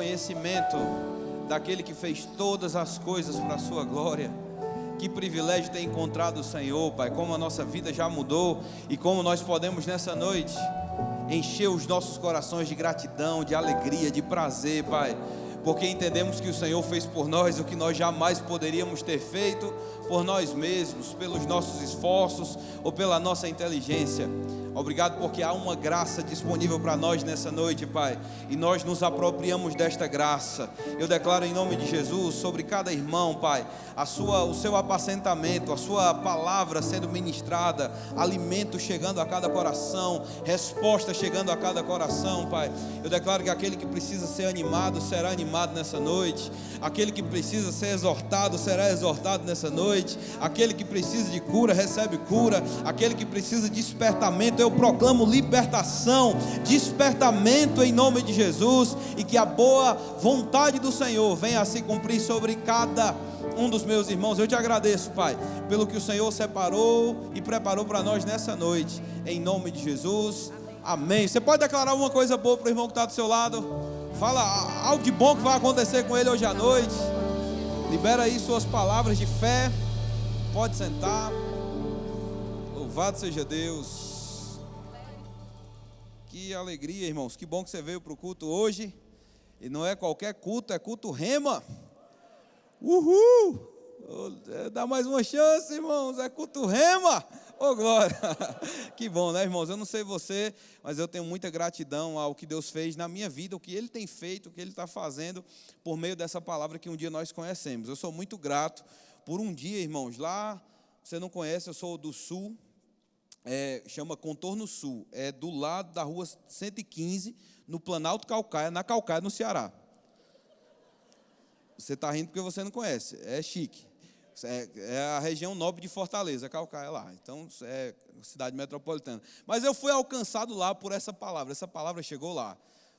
conhecimento daquele que fez todas as coisas para a sua glória. Que privilégio ter encontrado o Senhor, Pai. Como a nossa vida já mudou e como nós podemos nessa noite encher os nossos corações de gratidão, de alegria, de prazer, Pai, porque entendemos que o Senhor fez por nós o que nós jamais poderíamos ter feito por nós mesmos, pelos nossos esforços ou pela nossa inteligência. Obrigado porque há uma graça disponível para nós nessa noite, Pai, e nós nos apropriamos desta graça. Eu declaro em nome de Jesus sobre cada irmão, Pai, o seu apacentamento, a sua palavra sendo ministrada, alimento chegando a cada coração, resposta chegando a cada coração, Pai. Eu declaro que aquele que precisa ser animado será animado nessa noite, aquele que precisa ser exortado será exortado nessa noite, aquele que precisa de cura recebe cura, aquele que precisa de despertamento, eu proclamo libertação, despertamento em nome de Jesus, e que a boa vontade do Senhor venha a se cumprir sobre cada um dos meus irmãos. Eu te agradeço, Pai, pelo que o Senhor separou e preparou para nós nessa noite, em nome de Jesus, amém. Você pode declarar uma coisa boa para o irmão que está do seu lado? Fala algo de bom que vai acontecer com ele hoje à noite. Libera aí suas palavras de fé. Pode sentar. Louvado seja Deus. Que alegria, irmãos. Que bom que você veio para o culto hoje. E não é qualquer culto, é culto Rema. Uhul! Dá mais uma chance, irmãos. É culto Rema. Ô, glória. Que bom, né, irmãos? Eu não sei você, mas eu tenho muita gratidão ao que Deus fez na minha vida, o que Ele tem feito, o que Ele está fazendo por meio dessa palavra que um dia nós conhecemos. Eu sou muito grato por um dia, irmãos. Lá, você não conhece, eu sou do Sul. Chama Contorno Sul, é do lado da rua 115, no Planalto Caucaia, na Caucaia, no Ceará. Você está rindo porque você não conhece, é chique. É a região nobre de Fortaleza, Caucaia lá, então é cidade metropolitana. Mas eu fui alcançado lá por essa palavra chegou lá,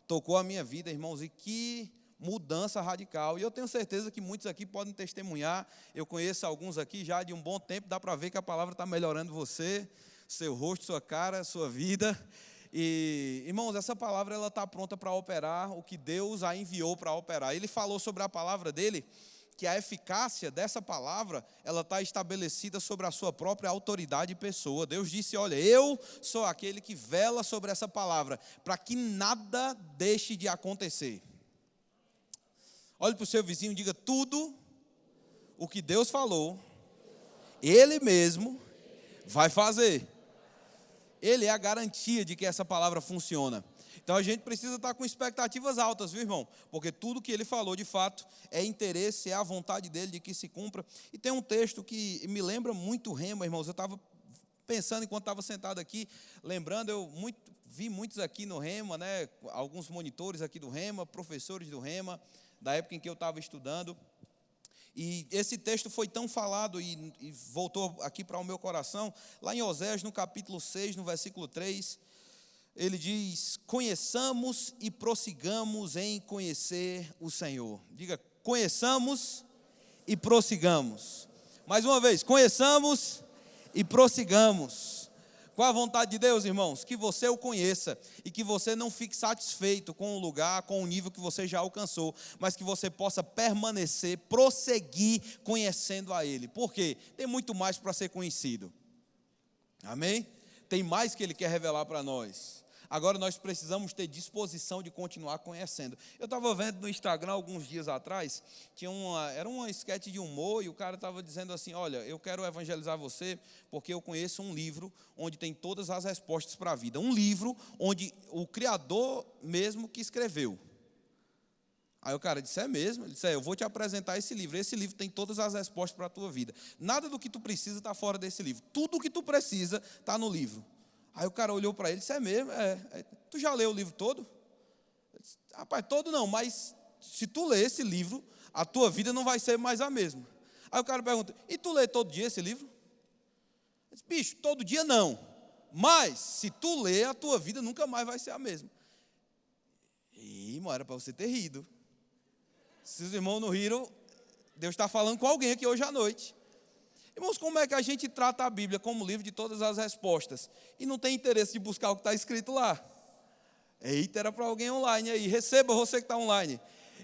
tocou a minha vida, irmãos, e que mudança radical. E eu tenho certeza que muitos aqui podem testemunhar, eu conheço alguns aqui já de um bom tempo, dá para ver que a palavra está melhorando você, seu rosto, sua cara, sua vida. E, irmãos, essa palavra ela está pronta para operar o que Deus a enviou para operar. Ele falou sobre a palavra dele, que a eficácia dessa palavra, ela está estabelecida sobre a sua própria autoridade e pessoa. Deus disse, olha, eu sou aquele que vela sobre essa palavra, para que nada deixe de acontecer. Olhe para o seu vizinho e diga, tudo o que Deus falou, Ele mesmo vai fazer. Ele é a garantia de que essa palavra funciona. Então a gente precisa estar com expectativas altas, viu, irmão? Porque tudo que ele falou, de fato, é interesse, é a vontade dele de que se cumpra. E tem um texto que me lembra muito Rema, irmãos. Eu estava pensando enquanto estava sentado aqui, lembrando, vi muitos aqui no Rema, né? Alguns monitores aqui do Rema, professores do Rema, da época em que eu estava estudando. E esse texto foi tão falado e voltou aqui para o meu coração, lá em Oséias, no capítulo 6, no versículo 3, ele diz, conheçamos e prossigamos em conhecer o Senhor. Diga, conheçamos e prossigamos. Mais uma vez, conheçamos e prossigamos. Qual a vontade de Deus, irmãos? Que você o conheça e que você não fique satisfeito com o lugar, com o nível que você já alcançou, mas que você possa permanecer, prosseguir conhecendo a Ele. Por quê? Tem muito mais para ser conhecido. Amém? Tem mais que Ele quer revelar para nós. Agora nós precisamos ter disposição de continuar conhecendo. Eu estava vendo no Instagram alguns dias atrás, era uma esquete de humor, e o cara estava dizendo assim, olha, eu quero evangelizar você, porque eu conheço um livro onde tem todas as respostas para a vida. Um livro onde o Criador mesmo que escreveu. Aí o cara disse, é mesmo? Ele disse, eu vou te apresentar esse livro. Esse livro tem todas as respostas para a tua vida. Nada do que tu precisa está fora desse livro. Tudo o que tu precisa está no livro. Aí o cara olhou para ele e disse, é mesmo? Tu já leu o livro todo? Ele disse, rapaz, todo não, mas se tu ler esse livro, a tua vida não vai ser mais a mesma. Aí o cara pergunta, e tu lê todo dia esse livro? Ele disse, bicho, todo dia não, mas se tu ler, a tua vida nunca mais vai ser a mesma. E, irmão, era para você ter rido. Se os irmãos não riram, Deus está falando com alguém aqui hoje à noite. Irmãos, como é que a gente trata a Bíblia como livro de todas as respostas e não tem interesse de buscar o que está escrito lá? Eita, era para alguém online aí. Receba você que está online.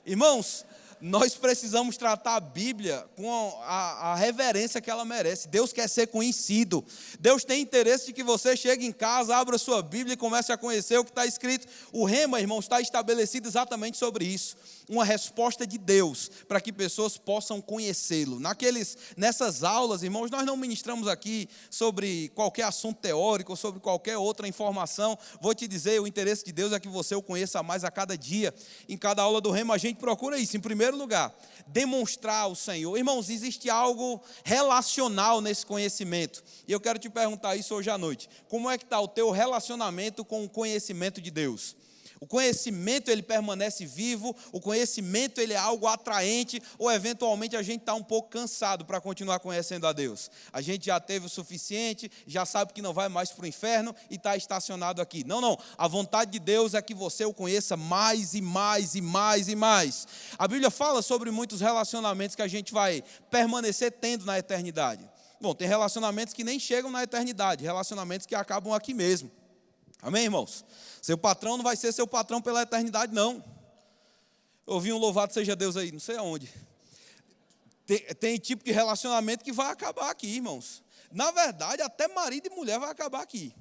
Irmãos, nós precisamos tratar a Bíblia com a reverência que ela merece. Deus quer ser conhecido. Deus tem interesse de que você chegue em casa, abra sua Bíblia e comece a conhecer o que está escrito. O rema, irmãos, está estabelecido exatamente sobre isso. Uma resposta de Deus para que pessoas possam conhecê-lo. Nessas aulas, irmãos, nós não ministramos aqui sobre qualquer assunto teórico ou sobre qualquer outra informação. Vou te dizer, o interesse de Deus é que você o conheça mais a cada dia. Em cada aula do rema a gente procura isso. Em primeiro lugar, demonstrar o Senhor. Irmãos, existe algo relacional nesse conhecimento. E eu quero te perguntar isso hoje à noite. Como é que está o teu relacionamento com o conhecimento de Deus? O conhecimento, ele permanece vivo, o conhecimento, ele é algo atraente, ou eventualmente a gente está um pouco cansado para continuar conhecendo a Deus. A gente já teve o suficiente, já sabe que não vai mais para o inferno e está estacionado aqui. Não, a vontade de Deus é que você o conheça mais e mais e mais e mais. A Bíblia fala sobre muitos relacionamentos que a gente vai permanecer tendo na eternidade. Bom, tem relacionamentos que nem chegam na eternidade, relacionamentos que acabam aqui mesmo. Amém, irmãos? Seu patrão não vai ser seu patrão pela eternidade, não. Eu ouvi um louvado seja Deus aí, não sei aonde. Tem tipo de relacionamento que vai acabar aqui, irmãos. Na verdade, até marido e mulher vai acabar aqui.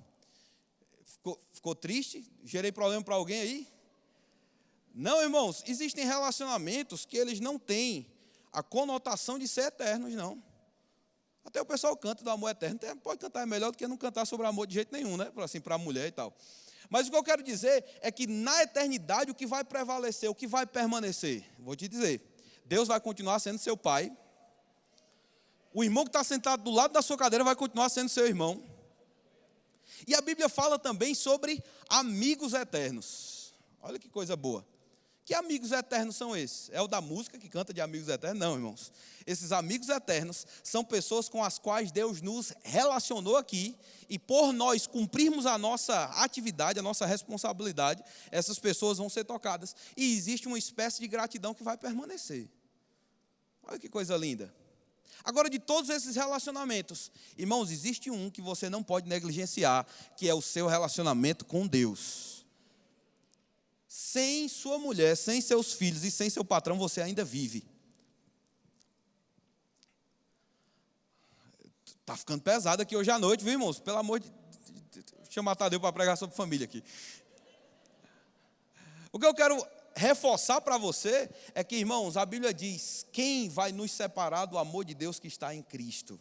Ficou triste? Gerei problema para alguém aí? Não, irmãos, existem relacionamentos que eles não têm a conotação de ser eternos, não. Até o pessoal canta do amor eterno. Pode cantar melhor do que não cantar sobre amor de jeito nenhum, né? Assim, para a mulher e tal. Mas o que eu quero dizer é que na eternidade o que vai prevalecer, o que vai permanecer? Vou te dizer, Deus vai continuar sendo seu pai. O irmão que está sentado do lado da sua cadeira vai continuar sendo seu irmão. E a Bíblia fala também sobre amigos eternos. Olha que coisa boa. Que amigos eternos são esses? É o da música que canta de amigos eternos? Não, irmãos. Esses amigos eternos são pessoas com as quais Deus nos relacionou aqui e por nós cumprirmos a nossa atividade, a nossa responsabilidade, essas pessoas vão ser tocadas. E existe uma espécie de gratidão que vai permanecer. Olha que coisa linda. Agora, de todos esses relacionamentos, irmãos, existe um que você não pode negligenciar, que é o seu relacionamento com Deus. Sem sua mulher, sem seus filhos e sem seu patrão, você ainda vive. Está ficando pesado aqui hoje à noite, viu, irmãos? Pelo amor de Deus, chama Tadeu para pregar sobre família aqui. O que eu quero reforçar para você é que, irmãos, a Bíblia diz: quem vai nos separar do amor de Deus que está em Cristo?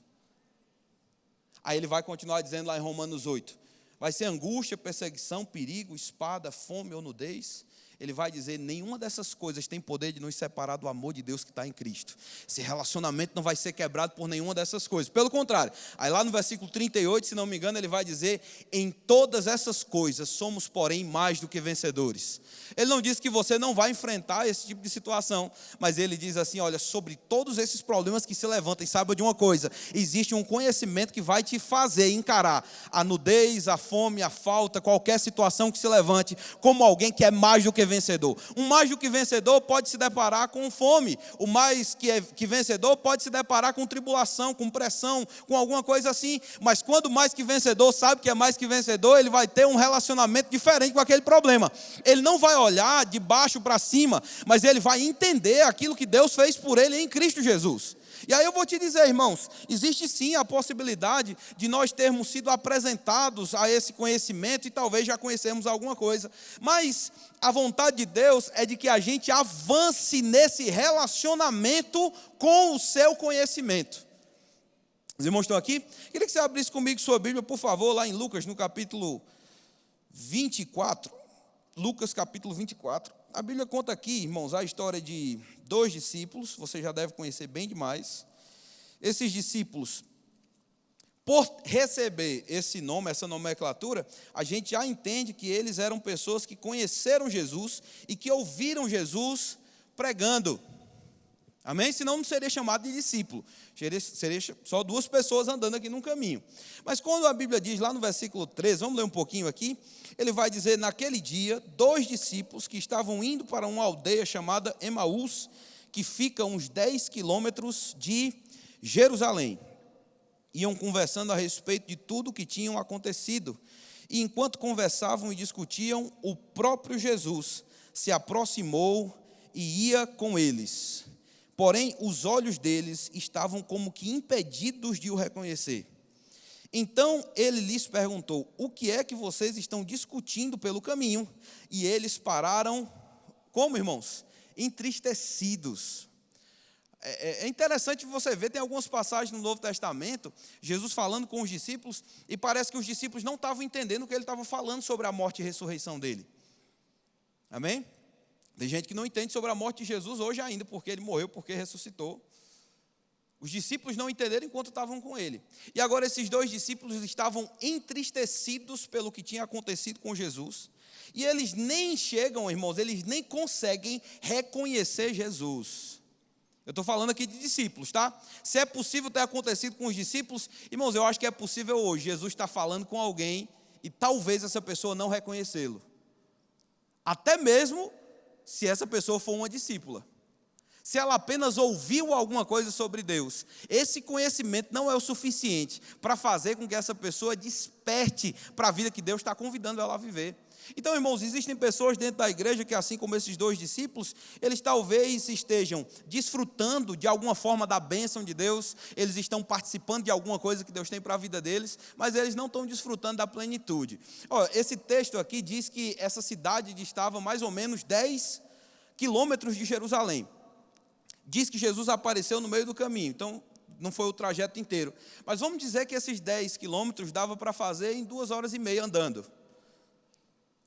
Aí ele vai continuar dizendo lá em Romanos 8. Vai ser angústia, perseguição, perigo, espada, fome ou nudez. Ele vai dizer, nenhuma dessas coisas tem poder de nos separar do amor de Deus que está em Cristo. Esse relacionamento não vai ser quebrado por nenhuma dessas coisas. Pelo contrário, aí lá no versículo 38, se não me engano, ele vai dizer, em todas essas coisas somos, porém, mais do que vencedores. Ele não diz que você não vai enfrentar esse tipo de situação, mas ele diz assim, olha, sobre todos esses problemas que se levantam, e saiba de uma coisa, existe um conhecimento que vai te fazer encarar a nudez, a fome, a falta, qualquer situação que se levante, como alguém que é mais do que vencedor. Um mais do que vencedor pode se deparar com fome. O mais que vencedor pode se deparar com tribulação, com pressão, com alguma coisa assim. Mas quando mais que vencedor sabe que é mais que vencedor, ele vai ter um relacionamento diferente com aquele problema. Ele não vai olhar de baixo para cima, mas ele vai entender aquilo que Deus fez por ele em Cristo Jesus. E aí eu vou te dizer, irmãos, existe sim a possibilidade de nós termos sido apresentados a esse conhecimento e talvez já conhecermos alguma coisa. Mas a vontade de Deus é de que a gente avance nesse relacionamento com o seu conhecimento. Os irmãos estão aqui? Queria que você abrisse comigo sua Bíblia, por favor, lá em Lucas, no capítulo 24. Lucas, capítulo 24. A Bíblia conta aqui, irmãos, a história de 2 discípulos, você já deve conhecer bem demais. Esses discípulos, por receber esse nome, essa nomenclatura, a gente já entende que eles eram pessoas que conheceram Jesus e que ouviram Jesus pregando. Amém? Senão não seria chamado de discípulo. Seria só 2 pessoas andando aqui num caminho. Mas quando a Bíblia diz lá no versículo 13, vamos ler um pouquinho aqui, ele vai dizer, naquele dia, 2 discípulos que estavam indo para uma aldeia chamada Emaús, que fica a uns 10 quilômetros de Jerusalém. Iam conversando a respeito de tudo o que tinham acontecido. E enquanto conversavam e discutiam, o próprio Jesus se aproximou e ia com eles. Porém, os olhos deles estavam como que impedidos de o reconhecer. Então ele lhes perguntou: o que é que vocês estão discutindo pelo caminho? E eles pararam, como, irmãos? Entristecidos. É interessante você ver, tem algumas passagens no Novo Testamento, Jesus falando com os discípulos, e parece que os discípulos não estavam entendendo o que ele estava falando sobre a morte e ressurreição dele. Amém? Tem gente que não entende sobre a morte de Jesus hoje ainda, porque ele morreu, porque ressuscitou. Os discípulos não entenderam enquanto estavam com ele. E agora esses dois discípulos estavam entristecidos pelo que tinha acontecido com Jesus. E eles nem chegam, irmãos, eles nem conseguem reconhecer Jesus. Eu estou falando aqui de discípulos, tá? Se é possível ter acontecido com os discípulos, irmãos, eu acho que é possível hoje. Jesus está falando com alguém e talvez essa pessoa não reconhecê-lo. Até mesmo se essa pessoa for uma discípula. Se ela apenas ouviu alguma coisa sobre Deus, esse conhecimento não é o suficiente para fazer com que essa pessoa desperte para a vida que Deus está convidando ela a viver. Então, irmãos, existem pessoas dentro da igreja que, assim como esses dois discípulos, eles talvez estejam desfrutando de alguma forma da bênção de Deus, eles estão participando de alguma coisa que Deus tem para a vida deles, mas eles não estão desfrutando da plenitude. Esse texto aqui diz que essa cidade distava mais ou menos 10 quilômetros de Jerusalém. Diz que Jesus apareceu no meio do caminho, então não foi o trajeto inteiro. Mas vamos dizer que esses 10 quilômetros dava para fazer em 2h30 andando.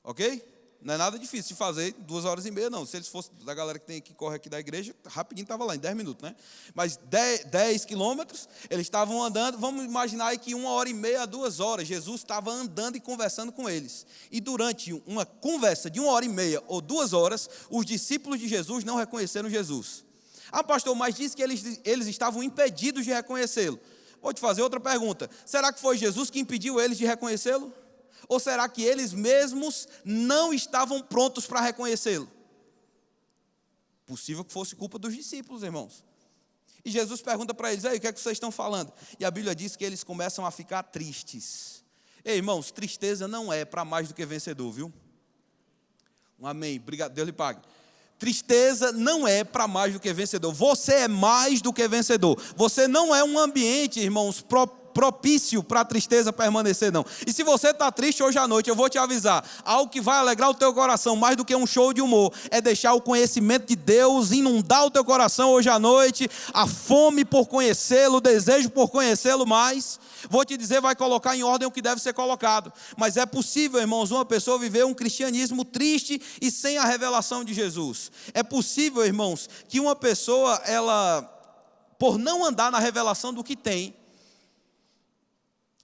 Ok? Não é nada difícil de fazer 2h30, não. Se eles fossem da galera que corre aqui da igreja, rapidinho estava lá, em 10 minutos, né? Mas 10 quilômetros, eles estavam andando, vamos imaginar aí que 1h30 a 2 horas, Jesus estava andando e conversando com eles. E durante uma conversa de 1h30 ou 2 horas, os discípulos de Jesus não reconheceram Jesus. Ah, pastor, mas disse que eles estavam impedidos de reconhecê-lo. Vou te fazer outra pergunta. Será que foi Jesus que impediu eles de reconhecê-lo? Ou será que eles mesmos não estavam prontos para reconhecê-lo? Possível que fosse culpa dos discípulos, irmãos. E Jesus pergunta para eles: aí, o que é que vocês estão falando? E a Bíblia diz que eles começam a ficar tristes. Ei, irmãos, tristeza não é para mais do que vencedor, viu? Um amém, obrigado, Deus lhe pague. Tristeza não é para mais do que vencedor. Você é mais do que vencedor. Você não é um ambiente, irmãos, propício para a tristeza permanecer, não. E se você está triste hoje à noite, eu vou te avisar, algo que vai alegrar o teu coração mais do que um show de humor, é deixar o conhecimento de Deus inundar o teu coração hoje à noite, a fome por conhecê-lo, o desejo por conhecê-lo mais. Vou te dizer, vai colocar em ordem o que deve ser colocado. Mas é possível, irmãos, uma pessoa viver um cristianismo triste e sem a revelação de Jesus. É possível, irmãos, que uma pessoa, ela, por não andar na revelação do que tem,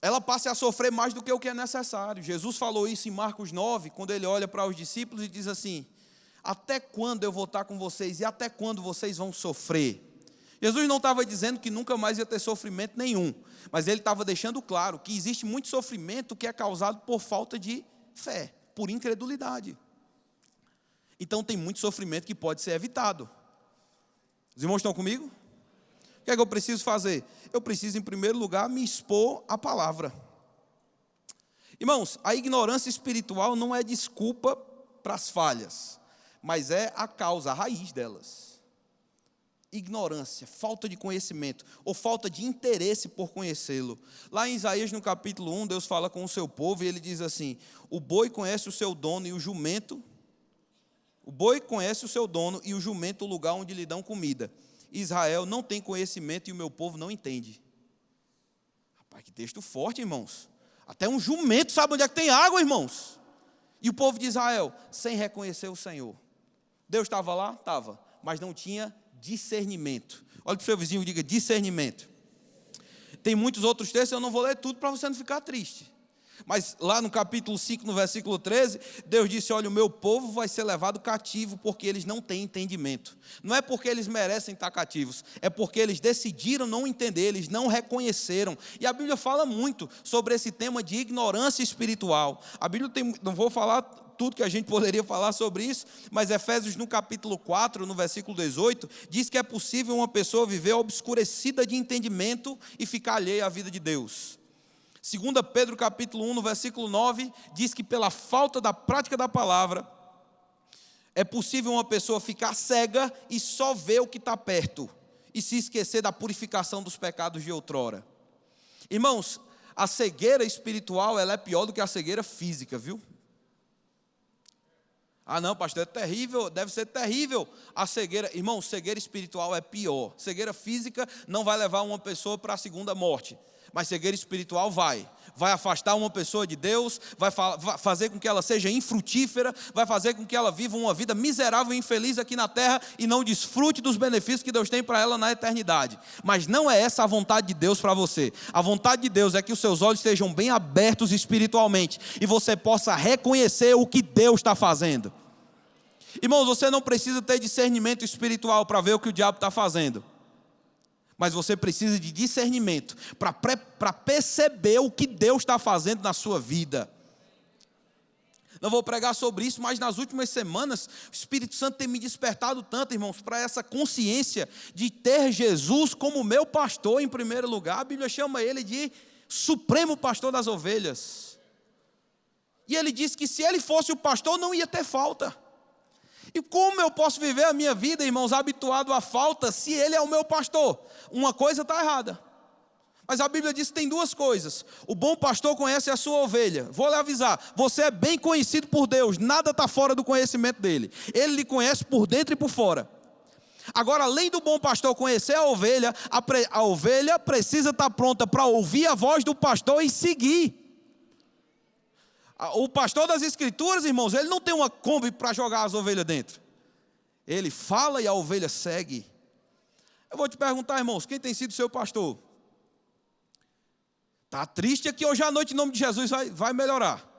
ela passe a sofrer mais do que o que é necessário. Jesus falou isso em Marcos 9, quando ele olha para os discípulos e diz assim: até quando eu vou estar com vocês e até quando vocês vão sofrer? Jesus não estava dizendo que nunca mais ia ter sofrimento nenhum, mas ele estava deixando claro que existe muito sofrimento que é causado por falta de fé, por incredulidade. Então tem muito sofrimento que pode ser evitado. Os irmãos estão comigo? O que é que eu preciso fazer? Eu preciso, em primeiro lugar, me expor à palavra. Irmãos, a ignorância espiritual não é desculpa para as falhas, mas é a causa, a raiz delas. Ignorância, falta de conhecimento, ou falta de interesse por conhecê-lo. Lá em Isaías, no capítulo 1, Deus fala com o seu povo e ele diz assim: o boi conhece o seu dono e o jumento. O boi conhece o seu dono e o jumento o lugar onde lhe dão comida. Israel não tem conhecimento e o meu povo não entende. Rapaz, que texto forte, irmãos. Até um jumento sabe onde é que tem água, irmãos. E o povo de Israel, sem reconhecer o Senhor. Deus estava lá? Estava, mas não tinha discernimento. Olha para o seu vizinho e diga: discernimento. Tem muitos outros textos, eu não vou ler tudo para você não ficar triste. Mas lá no capítulo 5, no versículo 13, Deus disse: olha, o meu povo vai ser levado cativo porque eles não têm entendimento. Não é porque eles merecem estar cativos, é porque eles decidiram não entender, eles não reconheceram. E a Bíblia fala muito sobre esse tema de ignorância espiritual. A Bíblia tem, não vou falar tudo que a gente poderia falar sobre isso, mas Efésios no capítulo 4, no versículo 18, diz que é possível uma pessoa viver obscurecida de entendimento e ficar alheia à vida de Deus. 2 Pedro capítulo 1, no versículo 9, diz que pela falta da prática da palavra, É possível uma pessoa ficar cega e só ver o que está perto, e se esquecer da purificação dos pecados de outrora. Irmãos, a cegueira espiritual, ela é pior do que a cegueira física, viu? Ah não, pastor, é terrível, deve ser terrível a cegueira. Irmão, cegueira espiritual é pior. Cegueira física não vai levar uma pessoa para a segunda morte, mas cegueira espiritual vai afastar uma pessoa de Deus, vai fazer com que ela seja infrutífera, vai fazer com que ela viva uma vida miserável e infeliz aqui na terra e não desfrute dos benefícios que Deus tem para ela na eternidade. Mas não é essa a vontade de Deus para você. A vontade de Deus é que os seus olhos estejam bem abertos espiritualmente e você possa reconhecer o que Deus está fazendo. Irmãos, você não precisa ter discernimento espiritual para ver o que o diabo está fazendo, mas você precisa de discernimento para perceber o que Deus está fazendo na sua vida. Não vou pregar sobre isso, mas nas últimas semanas o Espírito Santo tem me despertado tanto, irmãos, para essa consciência de ter Jesus como meu pastor em primeiro lugar. A Bíblia chama ele de supremo pastor das ovelhas, e ele diz que se ele fosse o pastor não ia ter falta. E como eu posso viver a minha vida, irmãos, habituado à falta, se ele é o meu pastor? Uma coisa está errada. Mas a Bíblia diz que tem duas coisas. O bom pastor conhece a sua ovelha. Vou lhe avisar, você é bem conhecido por Deus, nada está fora do conhecimento dele. Ele lhe conhece por dentro e por fora. Agora, além do bom pastor conhecer a ovelha precisa estar pronta para ouvir a voz do pastor e seguir. O pastor das Escrituras, irmãos, ele não tem uma Kombi para jogar as ovelhas dentro. Ele fala e a ovelha segue. Eu vou te perguntar, irmãos, quem tem sido seu pastor? Está triste aqui hoje à noite, em nome de Jesus vai melhorar.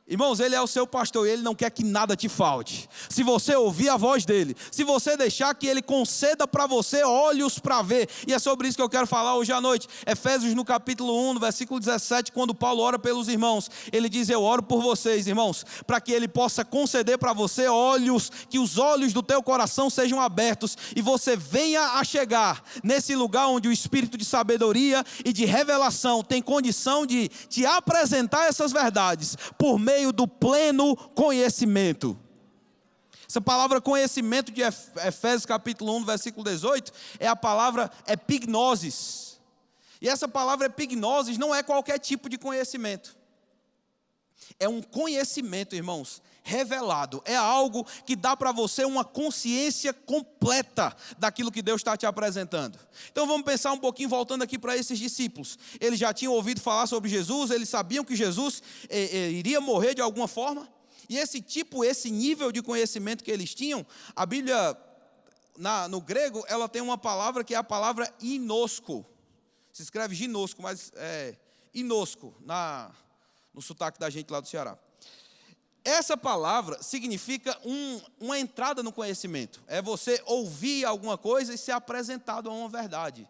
Irmãos, ele é o seu pastor e ele não quer que nada te falte. Se você ouvir a voz dele, se você deixar que ele conceda para você olhos para ver, e é sobre isso que eu quero falar hoje à noite. Efésios no capítulo 1, no versículo 17, quando Paulo ora pelos irmãos, ele diz: eu oro por vocês, irmãos, para que ele possa conceder para você olhos, que os olhos do teu coração sejam abertos, e você venha a chegar nesse lugar onde o Espírito de sabedoria e de revelação tem condição de te apresentar essas verdades, por meio do pleno conhecimento. Essa palavra conhecimento de Efésios capítulo 1, versículo 18, é a palavra epignosis. E essa palavra epignosis não é qualquer tipo de conhecimento. É um conhecimento, irmãos, revelado. É algo que dá para você uma consciência completa daquilo que Deus está te apresentando. Então vamos pensar um pouquinho, voltando aqui para esses discípulos. Eles já tinham ouvido falar sobre Jesus, eles sabiam que Jesus iria morrer de alguma forma. E esse nível de conhecimento que eles tinham, a Bíblia, no grego, ela tem uma palavra que é a palavra inosco. Se escreve ginosco, mas é inosco, no sotaque da gente lá do Ceará. Essa palavra significa uma entrada no conhecimento. É você ouvir alguma coisa e ser apresentado a uma verdade.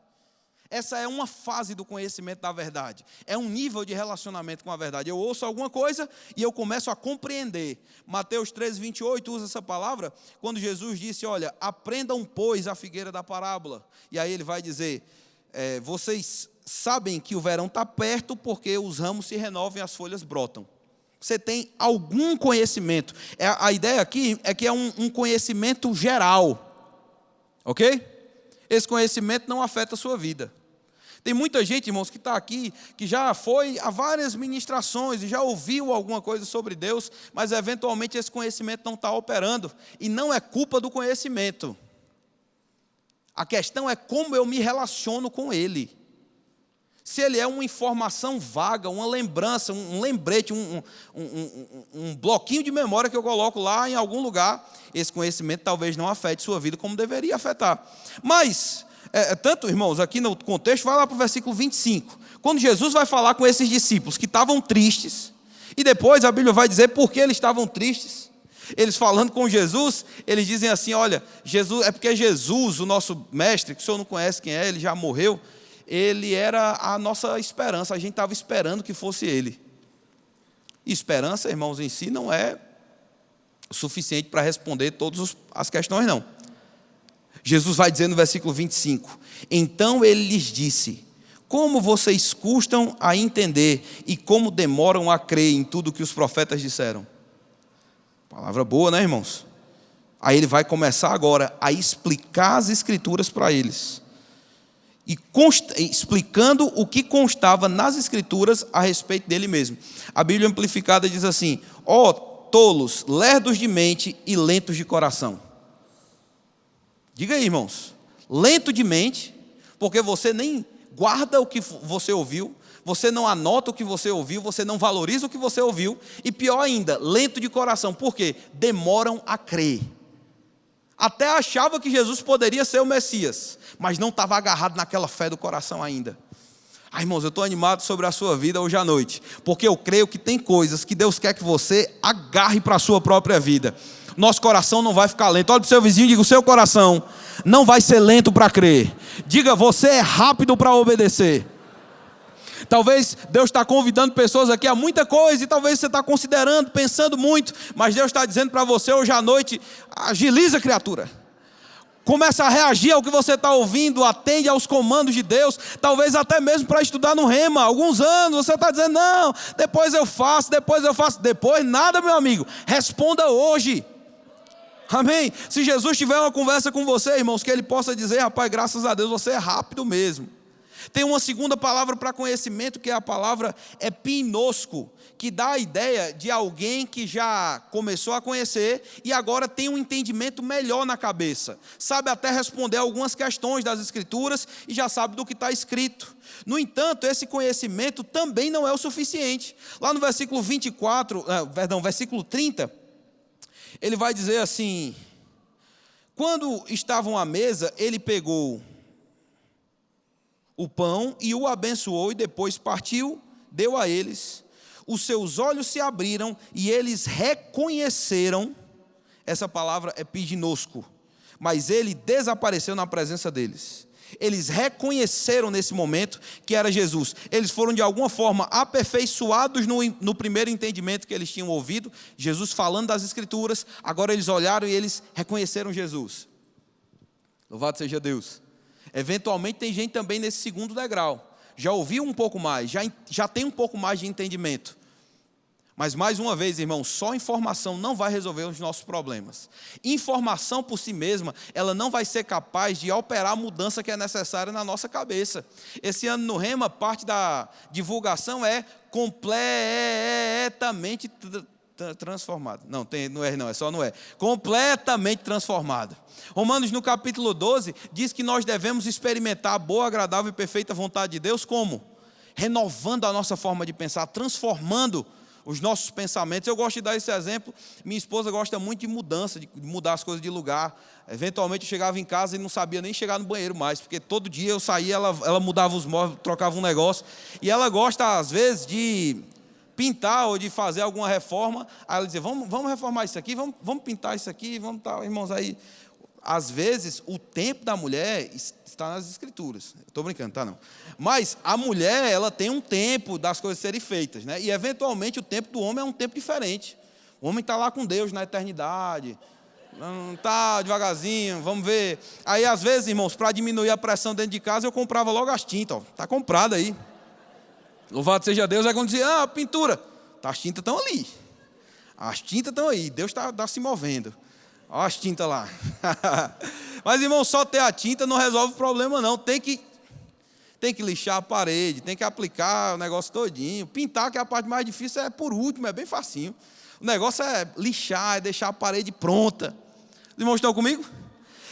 Essa é uma fase do conhecimento da verdade. É um nível de relacionamento com a verdade. Eu ouço alguma coisa e eu começo a compreender. Mateus 13, 28 usa essa palavra quando Jesus disse: olha, aprendam, pois, a figueira da parábola. E aí ele vai dizer: vocês sabem que o verão está perto, porque os ramos se renovam e as folhas brotam. Você tem algum conhecimento. A ideia aqui é que é um conhecimento geral. Ok? Esse conhecimento não afeta a sua vida. Tem muita gente, irmãos, que está aqui, que já foi a várias ministrações e já ouviu alguma coisa sobre Deus, mas eventualmente esse conhecimento não está operando. E não é culpa do conhecimento. A questão é como eu me relaciono com ele. Se ele é uma informação vaga, uma lembrança, um lembrete, um bloquinho de memória que eu coloco lá em algum lugar, esse conhecimento talvez não afete sua vida como deveria afetar. Mas, tanto, irmãos, aqui no contexto, vai lá para o versículo 25. Quando Jesus vai falar com esses discípulos que estavam tristes, e depois a Bíblia vai dizer por que eles estavam tristes. Eles falando com Jesus, eles dizem assim: olha, Jesus, é porque Jesus, o nosso mestre, que o senhor não conhece quem é, ele já morreu, ele era a nossa esperança, a gente estava esperando que fosse ele. E esperança, irmãos, em si não é suficiente para responder todas as questões, não. Jesus vai dizer no versículo 25: então ele lhes disse: como vocês custam a entender e como demoram a crer em tudo que os profetas disseram. Palavra boa, né, irmãos? Aí ele vai começar agora a explicar as Escrituras para eles. E explicando o que constava nas Escrituras a respeito dele mesmo. A Bíblia Amplificada diz assim: ó tolos, lerdos de mente e lentos de coração. Diga aí, irmãos. Lento de mente, porque você nem guarda o que você ouviu, você não anota o que você ouviu, você não valoriza o que você ouviu, e pior ainda, lento de coração. Por quê? Demoram a crer. Até achava que Jesus poderia ser o Messias, mas não estava agarrado naquela fé do coração ainda. Irmãos, eu estou animado sobre a sua vida hoje à noite, porque eu creio que tem coisas que Deus quer que você agarre para a sua própria vida. Nosso coração não vai ficar lento. Olha para o seu vizinho e diga: o seu coração não vai ser lento para crer. Diga: você é rápido para obedecer. Talvez Deus está convidando pessoas aqui a muita coisa, e talvez você está considerando, pensando muito, mas Deus está dizendo para você hoje à noite: agiliza, criatura. Começa a reagir ao que você está ouvindo, atende aos comandos de Deus, talvez até mesmo para estudar no Rema. Alguns anos você está dizendo: não, depois eu faço. Depois nada, meu amigo, responda hoje. Amém? Se Jesus tiver uma conversa com você, irmãos, que Ele possa dizer: rapaz, graças a Deus você é rápido mesmo. Tem uma segunda palavra para conhecimento, que é a palavra epinosco, que dá a ideia de alguém que já começou a conhecer e agora tem um entendimento melhor na cabeça. Sabe até responder algumas questões das Escrituras e já sabe do que está escrito. No entanto, esse conhecimento também não é o suficiente. Lá no versículo 30, ele vai dizer assim: quando estavam à mesa, ele pegou o pão e o abençoou, e depois partiu, deu a eles. Os seus olhos se abriram e eles reconheceram, essa palavra é epiginosco, mas ele desapareceu na presença deles. Eles reconheceram nesse momento que era Jesus. Eles foram de alguma forma aperfeiçoados no primeiro entendimento que eles tinham ouvido, Jesus falando das Escrituras. Agora eles olharam e eles reconheceram Jesus. Louvado seja Deus. Eventualmente tem gente também nesse segundo degrau. Já ouviu um pouco mais, já tem um pouco mais de entendimento. Mas mais uma vez, irmão, só informação não vai resolver os nossos problemas. Informação por si mesma, ela não vai ser capaz de operar a mudança que é necessária na nossa cabeça. Esse ano no Rema, parte da divulgação é completamente transformado. Não, não é só não é. Completamente transformado. Romanos no capítulo 12 diz que nós devemos experimentar a boa, agradável e perfeita vontade de Deus como? Renovando a nossa forma de pensar, transformando os nossos pensamentos. Eu gosto de dar esse exemplo. Minha esposa gosta muito de mudança, de mudar as coisas de lugar. Eventualmente eu chegava em casa e não sabia nem chegar no banheiro mais, porque todo dia eu saía, ela mudava os móveis, trocava um negócio. E ela gosta às vezes de pintar ou de fazer alguma reforma. Aí ela dizia: vamos reformar isso aqui, vamos pintar isso aqui, vamos tal. Irmãos, aí às vezes o tempo da mulher está nas Escrituras. Estou brincando, tá não? Mas a mulher, ela tem um tempo das coisas serem feitas, né? E eventualmente o tempo do homem é um tempo diferente. O homem está lá com Deus na eternidade, não está devagarzinho, vamos ver. Aí às vezes, irmãos, para diminuir a pressão dentro de casa, eu comprava logo as tintas. Está comprado aí. Louvado seja Deus. Aí quando dizia: pintura, as tintas estão ali. As tintas estão aí, Deus está se movendo. Olha as tintas lá. Mas, irmão, só ter a tinta não resolve o problema, não. Tem que lixar a parede, tem que aplicar o negócio todinho. Pintar, que é a parte mais difícil, é por último, é bem facinho. O negócio é lixar, é deixar a parede pronta. Os irmãos estão comigo?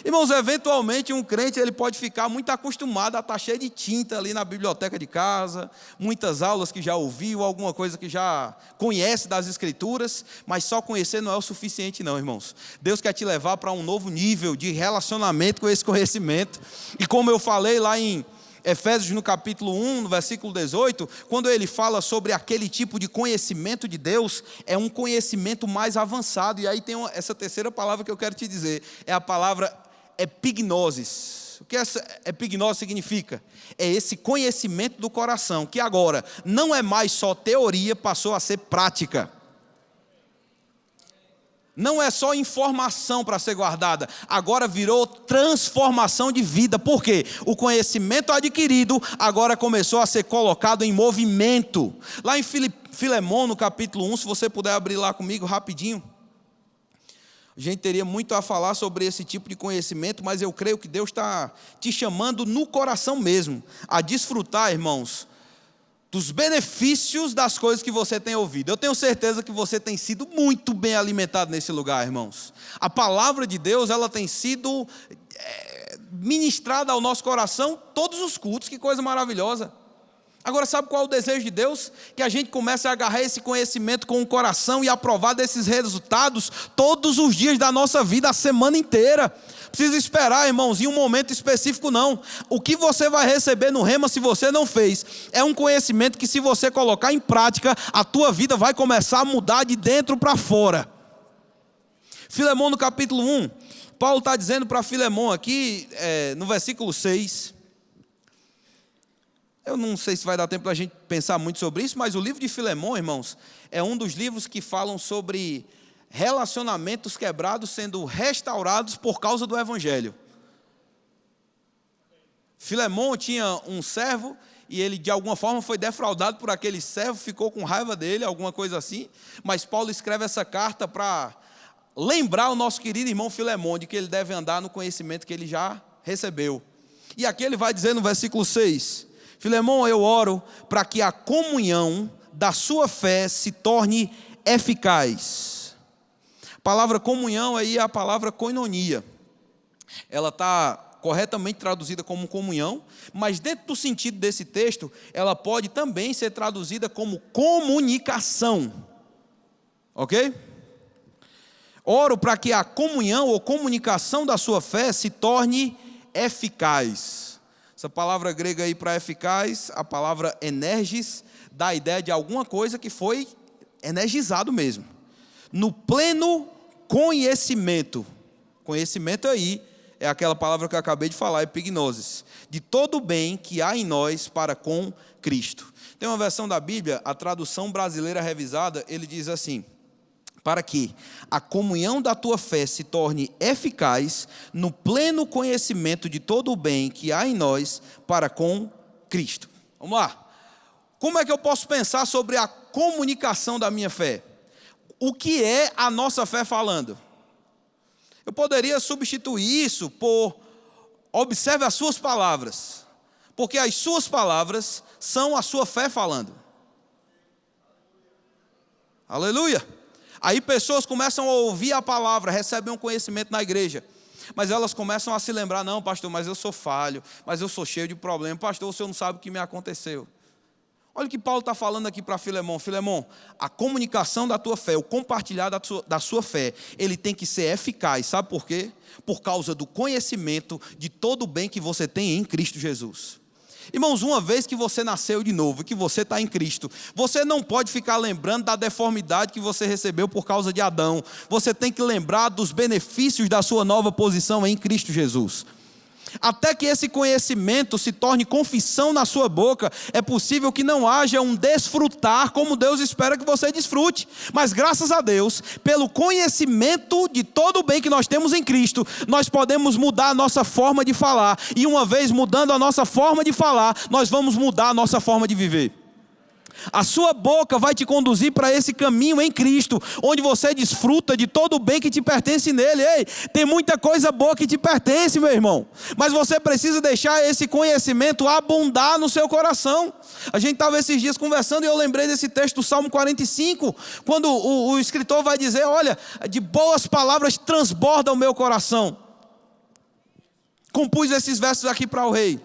Irmãos, eventualmente um crente ele pode ficar muito acostumado a estar cheio de tinta ali na biblioteca de casa, muitas aulas que já ouviu, alguma coisa que já conhece das Escrituras, mas só conhecer não é o suficiente não, irmãos. Deus quer te levar para um novo nível de relacionamento com esse conhecimento. E como eu falei lá em Efésios no capítulo 1, no versículo 18, quando ele fala sobre aquele tipo de conhecimento de Deus, é um conhecimento mais avançado. E aí tem essa terceira palavra que eu quero te dizer, é a palavra epignosis. O que essa epignose significa? É esse conhecimento do coração, que agora não é mais só teoria, passou a ser prática. Não é só informação para ser guardada, agora virou transformação de vida. Por quê? O conhecimento adquirido agora começou a ser colocado em movimento. Lá em Filemão, no capítulo 1, se você puder abrir lá comigo rapidinho. A gente teria muito a falar sobre esse tipo de conhecimento, mas eu creio que Deus está te chamando no coração mesmo, a desfrutar, irmãos, dos benefícios das coisas que você tem ouvido. Eu tenho certeza que você tem sido muito bem alimentado nesse lugar, irmãos. A palavra de Deus, ela tem sido ministrada ao nosso coração todos os cultos, que coisa maravilhosa. Agora, sabe qual é o desejo de Deus? Que a gente comece a agarrar esse conhecimento com o coração e aprovar desses resultados todos os dias da nossa vida, a semana inteira. Precisa esperar, irmãos, em um momento específico não. O que você vai receber no Rema, se você não fez, é um conhecimento que, se você colocar em prática, a tua vida vai começar a mudar de dentro para fora. Filemão, no capítulo 1, Paulo está dizendo para Filemão aqui, no versículo 6... Eu não sei se vai dar tempo para a gente pensar muito sobre isso, mas o livro de Filemão, irmãos, é um dos livros que falam sobre relacionamentos quebrados sendo restaurados por causa do Evangelho. Filemão tinha um servo e ele de alguma forma foi defraudado por aquele servo, ficou com raiva dele, alguma coisa assim, mas Paulo escreve essa carta para lembrar o nosso querido irmão Filemão de que ele deve andar no conhecimento que ele já recebeu. E aqui ele vai dizer no versículo 6... Filemão, eu oro para que a comunhão da sua fé se torne eficaz. A palavra comunhão aí é a palavra koinonia. Ela está corretamente traduzida como comunhão, mas dentro do sentido desse texto, ela pode também ser traduzida como comunicação. Ok? Oro para que a comunhão ou comunicação da sua fé se torne eficaz. Essa palavra grega aí para eficaz, a palavra energis, dá a ideia de alguma coisa que foi energizado mesmo. No pleno conhecimento. Conhecimento aí é aquela palavra que eu acabei de falar, epignosis. De todo o bem que há em nós para com Cristo. Tem uma versão da Bíblia, a tradução brasileira revisada, ele diz assim: para que a comunhão da tua fé se torne eficaz no pleno conhecimento de todo o bem que há em nós para com Cristo. Vamos lá. Como é que eu posso pensar sobre a comunicação da minha fé? O que é a nossa fé falando? Eu poderia substituir isso por: observe as suas palavras, porque as suas palavras são a sua fé falando. Aleluia! Aí pessoas começam a ouvir a palavra, recebem um conhecimento na igreja, mas elas começam a se lembrar: não, pastor, mas eu sou falho, mas eu sou cheio de problemas, pastor, o senhor não sabe o que me aconteceu. Olha o que Paulo está falando aqui para Filemão. Filemão, a comunicação da tua fé, o compartilhar da sua fé, ele tem que ser eficaz, sabe por quê? Por causa do conhecimento de todo o bem que você tem em Cristo Jesus. Irmãos, uma vez que você nasceu de novo, que você está em Cristo, você não pode ficar lembrando da deformidade que você recebeu por causa de Adão. Você tem que lembrar dos benefícios da sua nova posição em Cristo Jesus. Até que esse conhecimento se torne confissão na sua boca, é possível que não haja um desfrutar como Deus espera que você desfrute. Mas graças a Deus, pelo conhecimento de todo o bem que nós temos em Cristo, nós podemos mudar a nossa forma de falar. E uma vez mudando a nossa forma de falar, nós vamos mudar a nossa forma de viver. A sua boca vai te conduzir para esse caminho em Cristo, onde você desfruta de todo o bem que te pertence nele. Ei, tem muita coisa boa que te pertence, meu irmão, mas você precisa deixar esse conhecimento abundar no seu coração. A gente estava esses dias conversando e eu lembrei desse texto do Salmo 45, quando o escritor vai dizer: olha, de boas palavras transborda o meu coração. Compus esses versos aqui para o rei.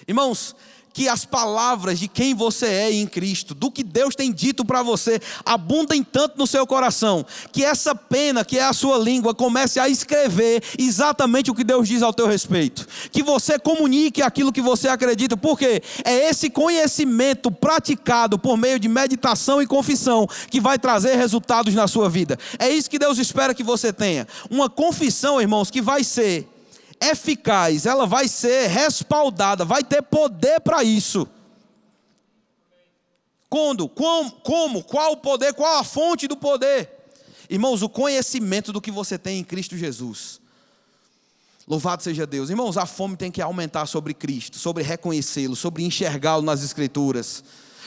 Irmãos, que as palavras de quem você é em Cristo, do que Deus tem dito para você, abundem tanto no seu coração, que essa pena que é a sua língua comece a escrever exatamente o que Deus diz ao teu respeito. Que você comunique aquilo que você acredita, porque é esse conhecimento praticado por meio de meditação e confissão que vai trazer resultados na sua vida. É isso que Deus espera que você tenha. Uma confissão, irmãos, que vai ser eficaz, ela vai ser respaldada, vai ter poder para isso. Quando? Como? Qual o poder? Qual a fonte do poder? Irmãos, o conhecimento do que você tem em Cristo Jesus. Louvado seja Deus. Irmãos, a fome tem que aumentar sobre Cristo, sobre reconhecê-lo, sobre enxergá-lo nas Escrituras.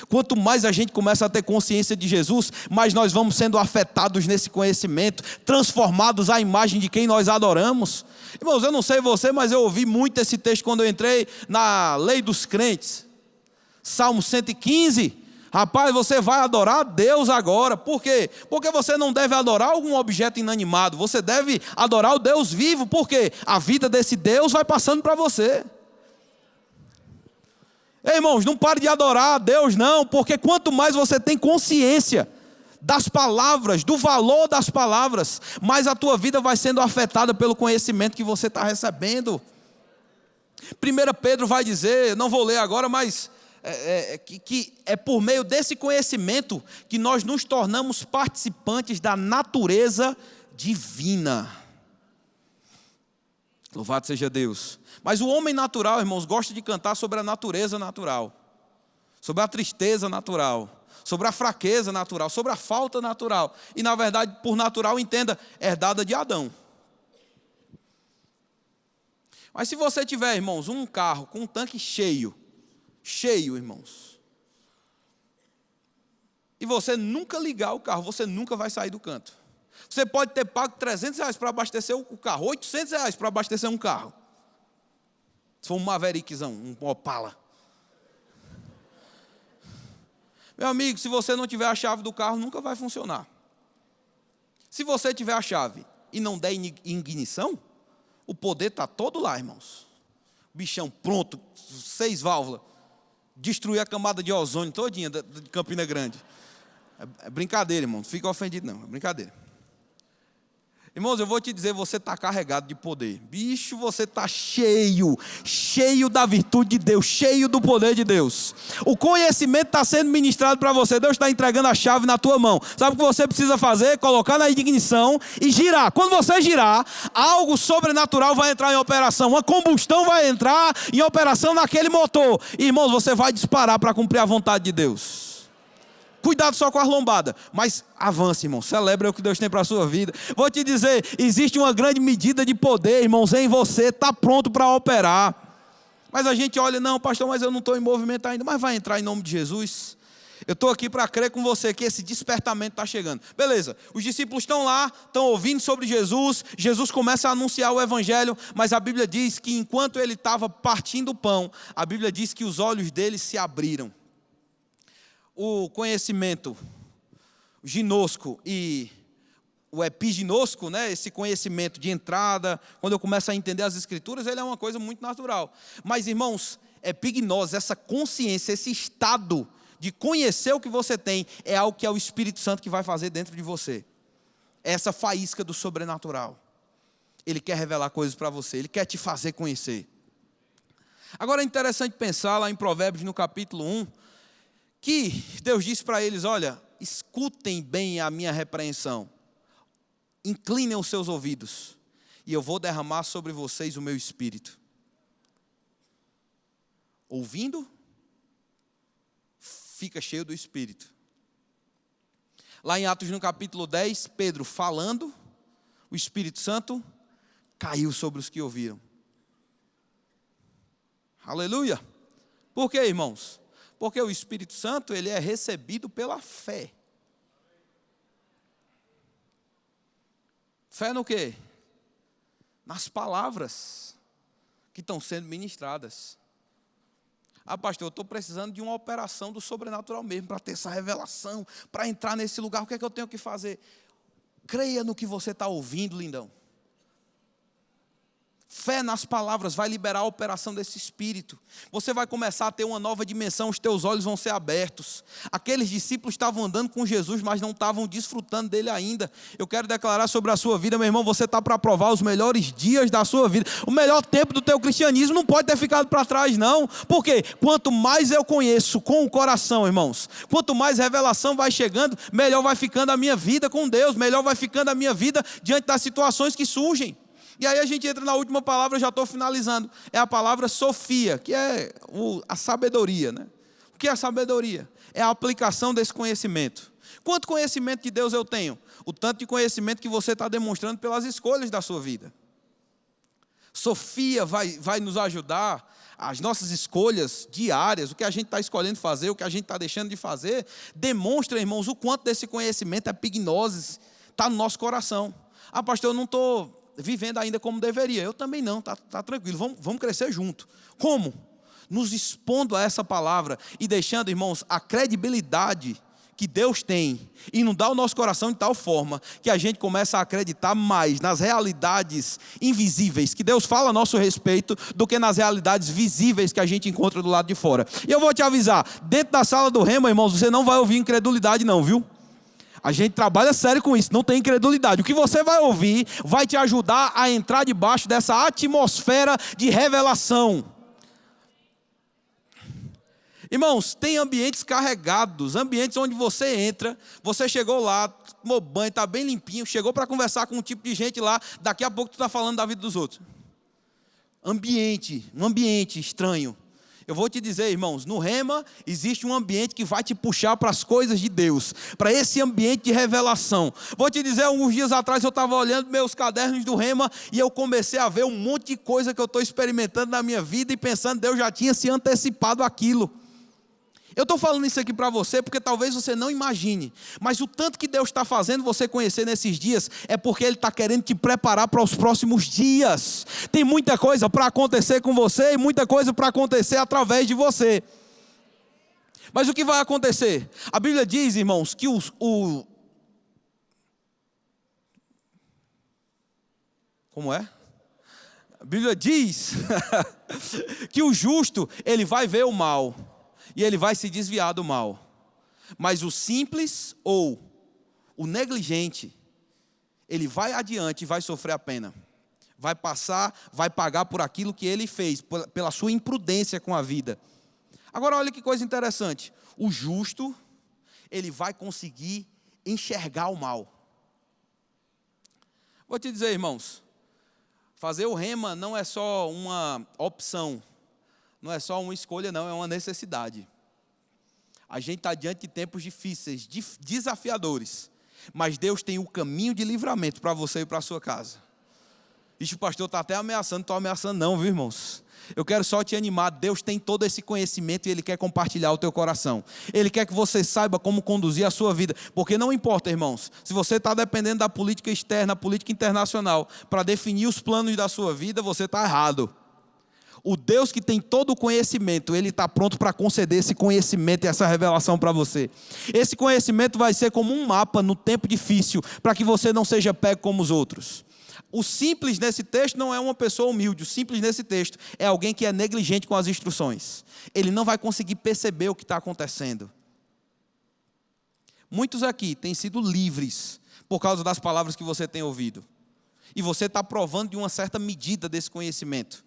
Quanto mais a gente começa a ter consciência de Jesus, mais nós vamos sendo afetados nesse conhecimento, transformados à imagem de quem nós adoramos. Irmãos, eu não sei você, mas eu ouvi muito esse texto quando eu entrei na Lei dos Crentes. Salmo 115. Rapaz, você vai adorar a Deus agora. Por quê? Porque você não deve adorar algum objeto inanimado. Você deve adorar o Deus vivo. Por quê? A vida desse Deus vai passando para você. Ei, irmãos, não pare de adorar a Deus não. Porque quanto mais você tem consciência das palavras, do valor das palavras, mais a tua vida vai sendo afetada pelo conhecimento que você está recebendo. 1 Pedro vai dizer, não vou ler agora, mas... que é por meio desse conhecimento que nós nos tornamos participantes da natureza divina. Louvado seja Deus. Mas o homem natural, irmãos, gosta de cantar sobre a natureza natural, sobre a tristeza natural, sobre a fraqueza natural, sobre a falta natural. E na verdade, por natural, entenda, herdada de Adão. Mas se você tiver, irmãos, um carro com um tanque cheio, irmãos, e você nunca ligar o carro, você nunca vai sair do canto. Você pode ter pago R$300 para abastecer o carro, R$800 para abastecer um carro, se for um Maverickzão, um Opala. Meu amigo, se você não tiver a chave do carro, nunca vai funcionar. Se você tiver a chave e não der ignição, o poder está todo lá, irmãos. Bichão pronto, 6 válvulas. Destruir a camada de ozônio todinha de Campina Grande. É brincadeira, irmão. Não fica ofendido, não. É brincadeira. Irmãos, eu vou te dizer, você está carregado de poder. Bicho, você está cheio da virtude de Deus, cheio do poder de Deus. O conhecimento está sendo ministrado para você. Deus está entregando a chave na tua mão. Sabe o que você precisa fazer? Colocar na ignição e girar. Quando você girar, algo sobrenatural vai entrar em operação. Uma combustão vai entrar em operação naquele motor. E, irmãos, você vai disparar para cumprir a vontade de Deus. Cuidado só com as lombadas, mas avance, irmão, celebra o que Deus tem para a sua vida. Vou te dizer, existe uma grande medida de poder, irmãos, em você, está pronto para operar. Mas a gente olha, não, pastor, mas eu não estou em movimento ainda, mas vai entrar em nome de Jesus. Eu estou aqui para crer com você que esse despertamento está chegando. Beleza, os discípulos estão lá, estão ouvindo sobre Jesus, Jesus começa a anunciar o evangelho, mas a Bíblia diz que enquanto ele estava partindo o pão, a Bíblia diz que os olhos dele se abriram. O conhecimento ginosco e o epiginosco, né, esse conhecimento de entrada, quando eu começo a entender as escrituras, ele é uma coisa muito natural. Mas, irmãos, epignose, essa consciência, esse estado de conhecer o que você tem, é algo que é o Espírito Santo que vai fazer dentro de você. É essa faísca do sobrenatural. Ele quer revelar coisas para você, ele quer te fazer conhecer. Agora é interessante pensar lá em Provérbios, no capítulo 1, que Deus disse para eles, olha, escutem bem a minha repreensão, inclinem os seus ouvidos, e eu vou derramar sobre vocês o meu espírito. Ouvindo, fica cheio do espírito. Lá em Atos no capítulo 10, Pedro falando, o Espírito Santo caiu sobre os que ouviram. Aleluia! Por quê, irmãos? Porque o Espírito Santo, ele é recebido pela fé. Fé no quê? Nas palavras que estão sendo ministradas. Ah, pastor, eu estou precisando de uma operação do sobrenatural mesmo, para ter essa revelação, para entrar nesse lugar, o que é que eu tenho que fazer? Creia no que você está ouvindo, lindão. Fé nas palavras vai liberar a operação desse Espírito. Você vai começar a ter uma nova dimensão, os teus olhos vão ser abertos. Aqueles discípulos estavam andando com Jesus, mas não estavam desfrutando dele ainda. Eu quero declarar sobre a sua vida, meu irmão, você está para provar os melhores dias da sua vida. O melhor tempo do teu cristianismo não pode ter ficado para trás, não. Por quê? Quanto mais eu conheço com o coração, irmãos, quanto mais revelação vai chegando, melhor vai ficando a minha vida com Deus, melhor vai ficando a minha vida diante das situações que surgem. E aí a gente entra na última palavra, eu já estou finalizando. É a palavra Sofia, que é a sabedoria, né? O que é a sabedoria? É a aplicação desse conhecimento. Quanto conhecimento de Deus eu tenho? O tanto de conhecimento que você está demonstrando pelas escolhas da sua vida. Sofia vai nos ajudar as nossas escolhas diárias, o que a gente está escolhendo fazer, o que a gente está deixando de fazer, demonstra, irmãos, o quanto desse conhecimento, epignosis, está no nosso coração. Ah, pastor, eu não estou vivendo ainda como deveria. Eu também não, tá tranquilo, vamos crescer junto. Como? Nos expondo a essa palavra e deixando, irmãos, a credibilidade que Deus tem, inundar o nosso coração de tal forma que a gente começa a acreditar mais nas realidades invisíveis que Deus fala a nosso respeito do que nas realidades visíveis que a gente encontra do lado de fora. E eu vou te avisar, dentro da sala do Rema, irmãos, você não vai ouvir incredulidade não, viu? A gente trabalha sério com isso, não tem incredulidade. O que você vai ouvir vai te ajudar a entrar debaixo dessa atmosfera de revelação. Irmãos, tem ambientes carregados, ambientes onde você entra, você chegou lá, tomou banho, está bem limpinho, chegou para conversar com um tipo de gente lá, daqui a pouco tu está falando da vida dos outros. Um ambiente estranho. Eu vou te dizer, irmãos, no Rema existe um ambiente que vai te puxar para as coisas de Deus, para esse ambiente de revelação. Vou te dizer, alguns dias atrás eu estava olhando meus cadernos do Rema e eu comecei a ver um monte de coisa que eu estou experimentando na minha vida e pensando, Deus já tinha se antecipado aquilo. Eu estou falando isso aqui para você porque talvez você não imagine, mas o tanto que Deus está fazendo você conhecer nesses dias é porque Ele está querendo te preparar para os próximos dias. Tem muita coisa para acontecer com você e muita coisa para acontecer através de você. Mas o que vai acontecer? A Bíblia diz, irmãos, que Como é? A Bíblia diz que o justo, ele vai ver o mal. E ele vai se desviar do mal. Mas o simples ou o negligente, ele vai adiante e vai sofrer a pena. Vai passar, vai pagar por aquilo que ele fez, pela sua imprudência com a vida. Agora olha que coisa interessante. O justo, ele vai conseguir enxergar o mal. Vou te dizer, irmãos, fazer o Rema não é só uma opção. Não é só uma escolha, não, é uma necessidade. A gente está diante de tempos difíceis, desafiadores. Mas Deus tem o caminho de livramento para você e para a sua casa. Ixi, o pastor está até ameaçando, não estou ameaçando não, viu, irmãos? Eu quero só te animar, Deus tem todo esse conhecimento e Ele quer compartilhar o teu coração. Ele quer que você saiba como conduzir a sua vida. Porque não importa, irmãos, se você está dependendo da política externa, política internacional, para definir os planos da sua vida, você está errado. O Deus que tem todo o conhecimento, Ele está pronto para conceder esse conhecimento e essa revelação para você. Esse conhecimento vai ser como um mapa no tempo difícil, para que você não seja pego como os outros. O simples nesse texto não é uma pessoa humilde, o simples nesse texto é alguém que é negligente com as instruções. Ele não vai conseguir perceber o que está acontecendo. Muitos aqui têm sido livres por causa das palavras que você tem ouvido. E você está provando de uma certa medida desse conhecimento.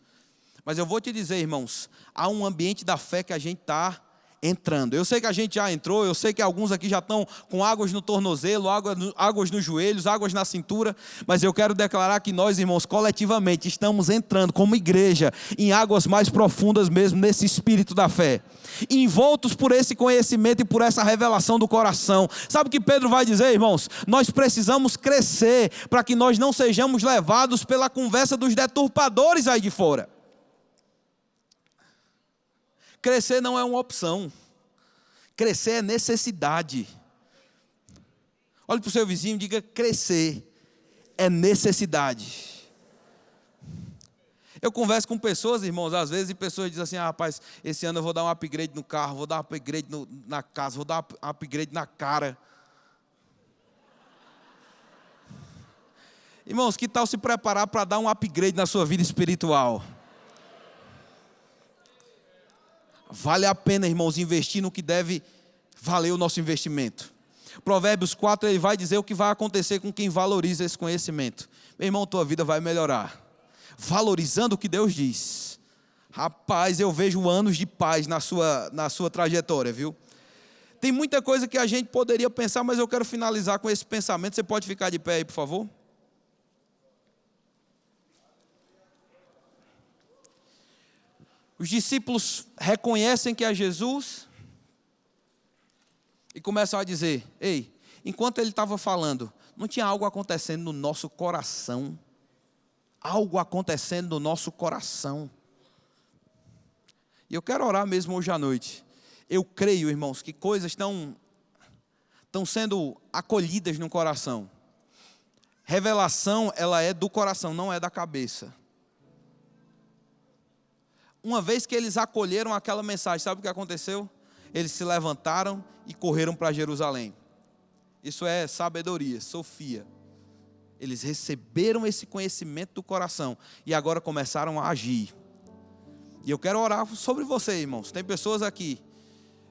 Mas eu vou te dizer, irmãos, há um ambiente da fé que a gente está entrando. Eu sei que a gente já entrou, eu sei que alguns aqui já estão com águas no tornozelo, águas nos joelhos, águas na cintura, mas eu quero declarar que nós, irmãos, coletivamente estamos entrando como igreja em águas mais profundas mesmo, nesse espírito da fé. Envoltos por esse conhecimento e por essa revelação do coração. Sabe o que Pedro vai dizer, irmãos? Nós precisamos crescer para que nós não sejamos levados pela conversa dos deturpadores aí de fora. Crescer não é uma opção. Crescer é necessidade. Olhe para o seu vizinho e diga: crescer é necessidade. Eu converso com pessoas, irmãos, às vezes, e pessoas dizem assim: rapaz, esse ano eu vou dar um upgrade no carro, vou dar um upgrade na casa, vou dar um upgrade na cara. Irmãos, que tal se preparar para dar um upgrade na sua vida espiritual? Vale a pena, irmãos, investir no que deve valer o nosso investimento. Provérbios 4, ele vai dizer o que vai acontecer com quem valoriza esse conhecimento. Meu irmão, tua vida vai melhorar. Valorizando o que Deus diz. Rapaz, eu vejo anos de paz na sua trajetória, viu? Tem muita coisa que a gente poderia pensar, mas eu quero finalizar com esse pensamento. Você pode ficar de pé aí, por favor? Os discípulos reconhecem que é Jesus e começam a dizer: ei, enquanto ele estava falando, não tinha algo acontecendo no nosso coração? Algo acontecendo no nosso coração. E eu quero orar mesmo hoje à noite. Eu creio, irmãos, que coisas estão sendo acolhidas no coração. Revelação, ela é do coração, não é da cabeça. Uma vez que eles acolheram aquela mensagem, sabe o que aconteceu? Eles se levantaram e correram para Jerusalém. Isso é sabedoria, sofia. Eles receberam esse conhecimento do coração e agora começaram a agir. E eu quero orar sobre você, irmãos. Tem pessoas aqui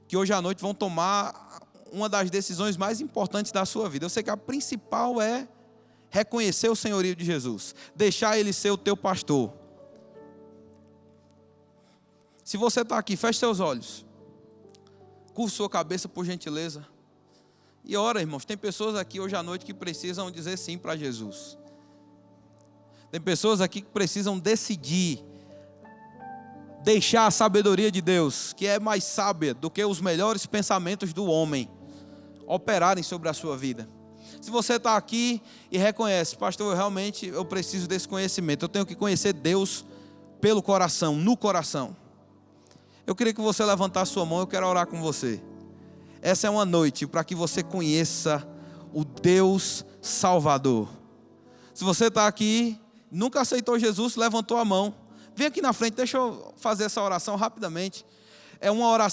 que hoje à noite vão tomar uma das decisões mais importantes da sua vida. Eu sei que a principal é reconhecer o senhorio de Jesus, deixar Ele ser o teu pastor. Se você está aqui, feche seus olhos, curva sua cabeça por gentileza, e ora, irmãos. Tem pessoas aqui hoje à noite que precisam dizer sim para Jesus. Tem pessoas aqui que precisam decidir, deixar a sabedoria de Deus, que é mais sábia do que os melhores pensamentos do homem, operarem sobre a sua vida. Se você está aqui e reconhece, pastor, eu preciso desse conhecimento, eu tenho que conhecer Deus pelo coração, no coração. Eu queria que você levantasse sua mão, eu quero orar com você. Essa é uma noite para que você conheça o Deus Salvador. Se você está aqui, nunca aceitou Jesus, levantou a mão, vem aqui na frente, deixa eu fazer essa oração rapidamente. É uma oração